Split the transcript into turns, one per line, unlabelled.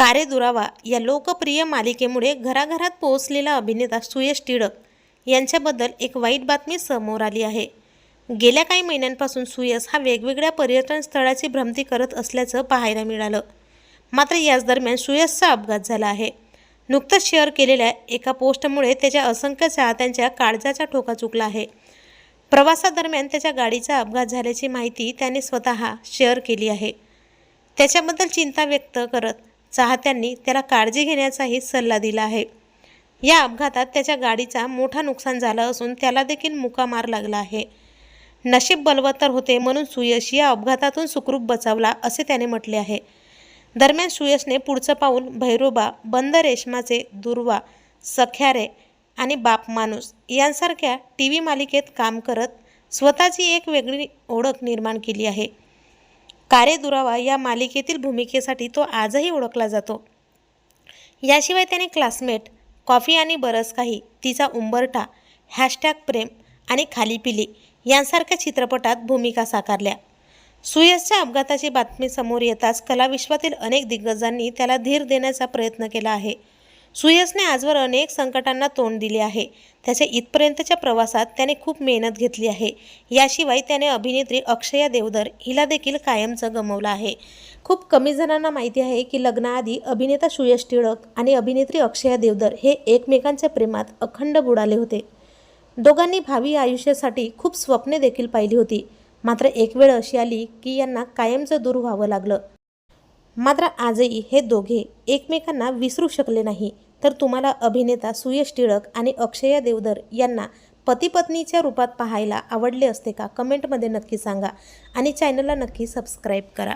कारे दुरावा या लोकप्रिय मालिकेमुळे घराघरात पोहोचलेला अभिनेता सुयश टिळक यांच्याबद्दल एक वाईट बातमी समोर आली आहे। गेल्या काही महिन्यांपासून सुयश हा वेगवेगळ्या पर्यटन स्थळाची भ्रमंती करत असल्याचं पाहायला मिळालं। मात्र याच दरम्यान सुयशचा अपघात झाला आहे। नुकतंच शेअर केलेल्या एका पोस्टमुळे त्याच्या असंख्य चाहत्यांच्या काळजाचा ठोका चुकला आहे। प्रवासादरम्यान त्याच्या गाडीचा अपघात झाल्याची माहिती त्याने स्वतः शेअर केली आहे। त्याच्याबद्दल चिंता व्यक्त करत चाहत्यांनी त्याला काळजी घेण्याचाही सल्ला दिला आहे। या अपघातात त्याच्या गाडीचा मोठा नुकसान झालं असून त्याला देखील मुका मार लागला आहे। नशीब बलवत्तर होते म्हणून सुयश या अपघातातून सुखरूप बचावला असे त्याने म्हटले आहे। दरम्यान सुयशने पुढचं पाऊल भैरोबा, बंद रेशमाचे, दुर्वा, सख्यारे आणि बाप माणूस यांसारख्या टीव्ही मालिकेत काम करत स्वतःची एक वेगळी ओळख निर्माण केली आहे। कारे दुरावा या मालिकेतील भूमिकेसाठी तो आजही ओळखला जातो। याशिवाय त्याने क्लासमेट, कॉफी आणि बरंच काही, तिचा उंबरठा, #प्रेम आणि खाली पिली यांसारख्या चित्रपटात भूमिका साकारल्या। सुयशच्या अपघाताची बातमी समोर येताच कलाविश्वातील अनेक दिग्गजांनी त्याला धीर देण्याचा प्रयत्न केला आहे। सुयशने आजवर अनेक संकटांना तोंड दिले आहे। त्याच्या इथपर्यंतच्या प्रवासात त्याने खूप मेहनत घेतली आहे। याशिवाय त्याने अभिनेत्री अक्षया देवधर हिला देखील कायमचं गमावलं आहे। खूप कमी जणांना माहिती आहे की लग्नाआधी अभिनेता सुयश टिळक आणि अभिनेत्री अक्षया देवधर हे एकमेकांच्या प्रेमात अखंड बुडाले होते। दोघांनी भावी आयुष्यासाठी खूप स्वप्ने देखील पाहिली होती। मात्र एक वेळ अशी आली की यांना कायमचं दूर व्हावं लागलं। मात्र आजही हे दोघे एकमेकांना विसरू शकले नाही। तर तुम्हाला अभिनेता सुयश टिळक आणि अक्षया देवधर यांना पती पत्नीच्या रूपात पाहायला आवडले असते का? कमेंटमध्ये नक्की सांगा आणि चॅनलला नक्की सबस्क्राईब करा।